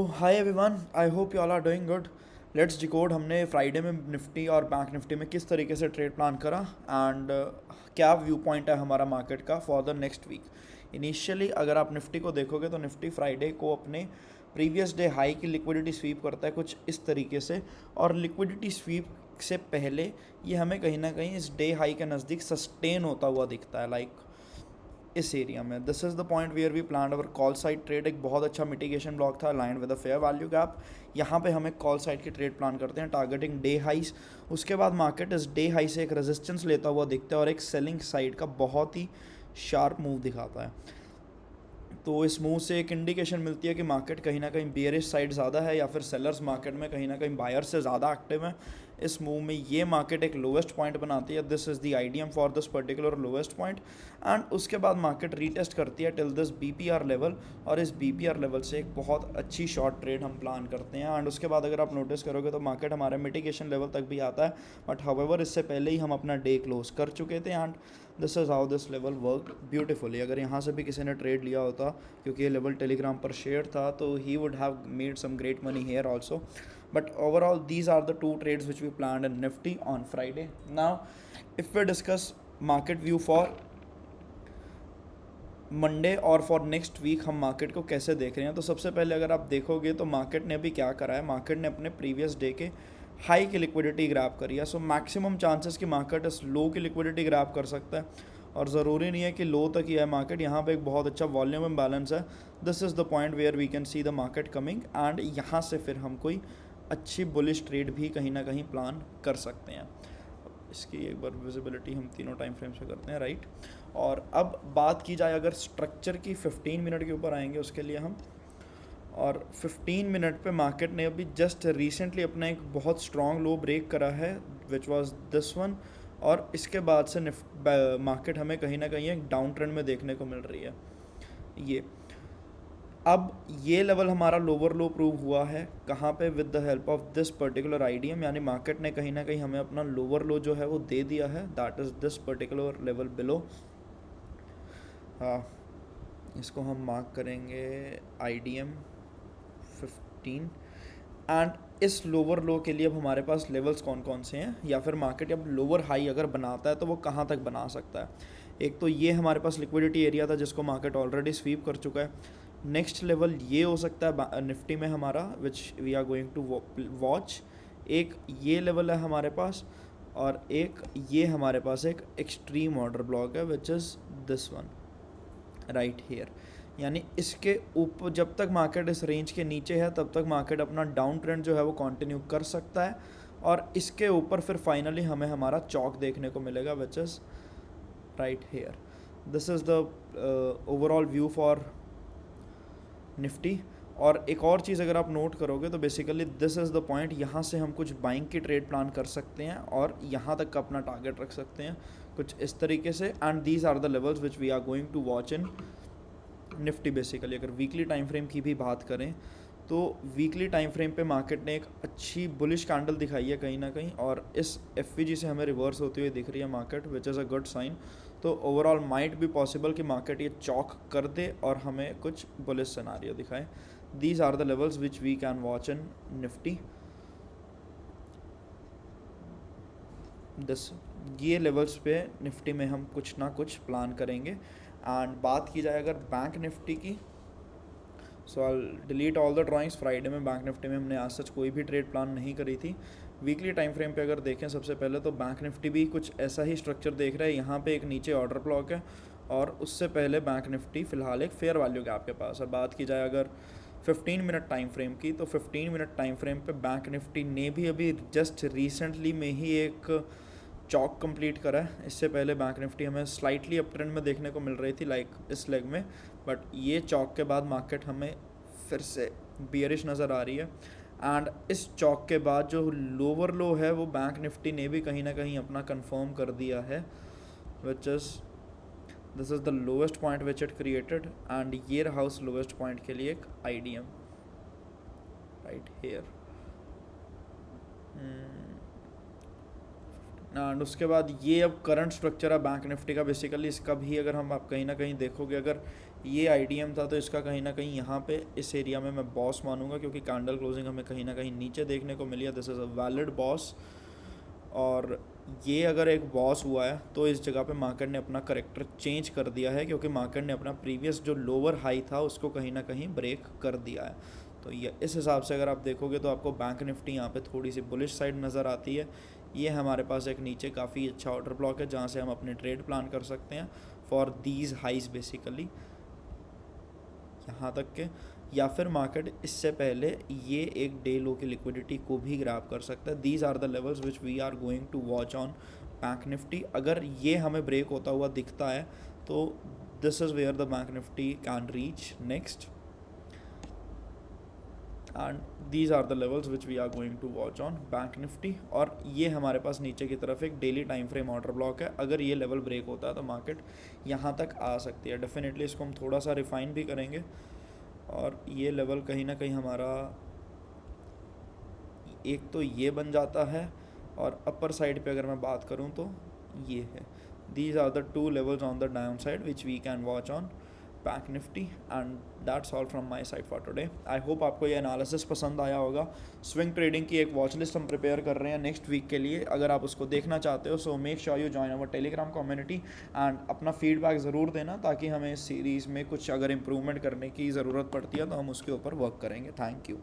Hi everyone, I hope you all are doing good. Let's decode हमने Friday में Nifty और bank Nifty में किस तरीके से ट्रेड प्लान करा एंड क्या व्यू पॉइंट है हमारा मार्केट का for the next week. Initially अगर आप निफ्टी को देखोगे तो निफ्टी फ्राइडे को अपने प्रीवियस डे हाई की लिक्विडिटी स्वीप करता है कुछ इस तरीके से, और लिक्विडिटी स्वीप से पहले ये हमें कहीं ना कहीं इस डे हाई के नज़दीक सस्टेन होता हुआ दिखता है, लाइक इस एरिया में। This is the point where we plan our call side trade. एक बहुत अच्छा मिटिगेशन ब्लॉक था aligned with the fair value gap. यहाँ पे हम एक कॉल साइड की ट्रेड प्लान करते हैं टारगेटिंग डे हाइस। उसके बाद मार्केट इस डे हाई से एक रेजिस्टेंस लेता हुआ दिखता है और एक सेलिंग साइड का बहुत ही शार्प मूव दिखाता है। तो इस मूव से एक इंडिकेशन मिलती है कि मार्केट कहीं ना कहीं बियरिश साइड ज़्यादा है या फिर सेलर्स मार्केट में कहीं ना कहीं बायर से ज़्यादा एक्टिव है। इस मूव में ये मार्केट एक लोवेस्ट पॉइंट बनाती है। This is the IDM for this particular lowest point, and उसके बाद मार्केट रीटेस्ट करती है टिल दिस बीपीआर लेवल, और इस बीपीआर लेवल से एक बहुत अच्छी शॉर्ट ट्रेड हम प्लान करते हैं। एंड उसके बाद अगर आप नोटिस करोगे तो मार्केट हमारे मिटिगेशन लेवल तक भी आता है, बट हाउएवर इससे पहले ही हम अपना डे क्लोज कर चुके थे। And this is how this level work beautifully. अगर यहाँ से भी किसी ने ट्रेड लिया होता, क्योंकि ये लेवल टेलीग्राम पर शेयर था, तो he would have made some great money here also. But overall these are the two trades which we planned in Nifty on Friday. Now if we discuss market view for Monday और for next week, हम market को कैसे देख रहे हैं, तो सबसे पहले अगर आप देखोगे तो मार्केट ने अभी क्या करा है, मार्केट ने अपने प्रीवियस डे के हाई की लिक्विडिटी ग्रैब करी है। सो मैक्सिमम चांसेस कि मार्केट इस लो की लिक्विडिटी ग्रैब कर सकता है, और ज़रूरी नहीं है कि लो तक ही है मार्केट। यहाँ पे एक बहुत अच्छा वॉल्यूम इम्बैलेंस है। This is the point where we can see the market coming, and यहाँ से फिर हम कोई अच्छी बुलिश ट्रेड भी कहीं ना कहीं प्लान कर सकते हैं। इसकी एक बार विजिबिलिटी हम तीनों टाइम फ्रेम्स पे करते हैं, राइट। और अब बात की जाए अगर स्ट्रक्चर की, 15 मिनट के ऊपर आएंगे उसके लिए हम। और 15 मिनट पे मार्केट ने अभी जस्ट रिसेंटली अपना एक बहुत स्ट्रॉन्ग लो ब्रेक करा है, विच वाज दिस वन, और इसके बाद से मार्केट हमें कहीं ना कहीं एक डाउन ट्रेंड में देखने को मिल रही है। ये अब ये लेवल हमारा लोअर लो प्रूव हुआ है कहाँ पे, with the help of this particular IDM, यानी मार्केट ने कहीं ना कहीं हमें अपना लोअर लो जो है वो दे दिया है, that is this particular level below. हाँ, इसको हम मार्क करेंगे आईडीएम 15। एंड इस लोअर लो के लिए अब हमारे पास लेवल्स कौन कौन से हैं, या फिर मार्केट अब लोअर हाई अगर बनाता है तो वो कहाँ तक बना सकता है। एक तो ये हमारे पास लिक्विडिटी एरिया था जिसको मार्केट ऑलरेडी स्वीप कर चुका है। नेक्स्ट लेवल ये हो सकता है निफ्टी में हमारा, which we are going to watch. एक ये लेवल है हमारे पास, और एक ये हमारे पास एक एक्सट्रीम ऑर्डर ब्लॉक है, which is this one right here. यानी इसके ऊपर जब तक मार्केट इस रेंज के नीचे है तब तक मार्केट अपना डाउन ट्रेंड जो है वो कंटिन्यू कर सकता है, और इसके ऊपर फिर फाइनली हमें हमारा चौक देखने को मिलेगा, which is right here. This is the overall view for Nifty. और एक और चीज़ अगर आप नोट करोगे तो basically this is the point, यहाँ से हम कुछ बाइंग की ट्रेड प्लान कर सकते हैं और यहाँ तक का अपना टारगेट रख सकते हैं कुछ इस तरीके से। And these are the levels which we are going to watch in Nifty. Basically अगर वीकली टाइम फ्रेम की भी बात करें तो वीकली टाइम फ्रेम पे मार्केट ने एक अच्छी बुलिश कैंडल दिखाई है कहीं ना कहीं, और इस एफवीजी से हमें रिवर्स होती हुई दिख रही है market, which is a good sign. तो ओवरऑल माइट भी पॉसिबल कि मार्केट ये चौक कर दे और हमें कुछ बुलिश सिनारियो दिखाए। These are the levels which we can watch in Nifty. This ये लेवल्स पे निफ्टी में हम कुछ ना कुछ प्लान करेंगे। एंड बात की जाए अगर बैंक निफ्टी की, so I delete all the drawings. Friday में बैंक निफ्टी में हमने आज सच कोई भी ट्रेड प्लान नहीं करी थी। वीकली टाइम फ्रेम पे अगर देखें सबसे पहले तो बैंक निफ्टी भी कुछ ऐसा ही स्ट्रक्चर देख रहा है। यहाँ पे एक नीचे ऑर्डर ब्लॉक है, और उससे पहले बैंक निफ्टी फ़िलहाल एक फेयर वैल्यू गैप के पास है। बात की जाए अगर 15 मिनट टाइम फ्रेम की, तो 15 मिनट टाइम फ्रेम पे बैंक निफ्टी ने भी अभी जस्ट रिसेंटली में ही एक चौक कंप्लीट करा है। इससे पहले बैंक निफ्टी हमें स्लाइटली अप ट्रेंड में देखने को मिल रही थी, लाइक इस लेग में, बट ये चौक के बाद मार्केट हमें फिर से बियरिश नज़र आ रही है। एंड इस चौक के बाद जो लोअर लो है वो बैंक निफ्टी ने भी कहीं ना कहीं अपना कंफर्म कर दिया है, which is this is the lowest point which it created. And ये रहा उस लोवेस्ट पॉइंट के लिए एक आईडीएम राइट हेयर। एंड उसके बाद ये अब करंट स्ट्रक्चर है बैंक निफ्टी का। बेसिकली इसका भी अगर हम आप कहीं ना कहीं देखोगे, अगर ये IDM था, तो इसका कहीं ना कहीं यहाँ पे इस एरिया में मैं बॉस मानूंगा, क्योंकि कैंडल क्लोजिंग हमें कहीं ना कहीं नीचे देखने को मिली है। This is a valid boss. और ये अगर एक बॉस हुआ है तो इस जगह पे मार्केट ने अपना करेक्टर चेंज कर दिया है, क्योंकि मार्केट ने अपना प्रीवियस जो लोअर हाई था उसको कहीं ना कहीं ब्रेक कर दिया है। तो ये इस हिसाब से अगर आप देखोगे तो आपको बैंक निफ्टी यहाँ पे थोड़ी सी बुलिश साइड नज़र आती है। ये हमारे पास एक नीचे काफ़ी अच्छा ऑर्डर ब्लॉक है जहाँ से हम अपने ट्रेड प्लान कर सकते हैं फॉर दीज हाइज बेसिकली, यहाँ तक के। या फिर मार्केट इससे पहले ये एक डे लो की लिक्विडिटी को भी ग्रैब कर सकता है। These are the levels which we are going to watch on bank Nifty. अगर ये हमें ब्रेक होता हुआ दिखता है तो this is where the bank Nifty can reach next, and these are the levels which we are going to watch on bank Nifty. और ये हमारे पास नीचे की तरफ एक daily time frame order block है। अगर ये लेवल ब्रेक होता है तो मार्केट यहाँ तक आ सकती है। डेफिनेटली इसको हम थोड़ा सा रिफाइन भी करेंगे, और ये लेवल कहीं ना कहीं हमारा एक तो ये बन जाता है, और अपर साइड पे अगर मैं बात करूँ तो ये है। These are the two levels on the down side which we can watch on bank Nifty, and that's all from my side for today. I hope आपको ये एनालिसिस पसंद आया होगा। स्विंग ट्रेडिंग की एक वॉच लिस्ट हम prepare कर रहे हैं नेक्स्ट वीक के लिए। अगर आप उसको देखना चाहते हो so make sure you join our Telegram community, and अपना फीडबैक ज़रूर देना, ताकि हमें इस सीरीज़ में कुछ अगर इम्प्रूवमेंट करने की ज़रूरत पड़ती है तो हम उसके ऊपर वर्क करेंगे। Thank you.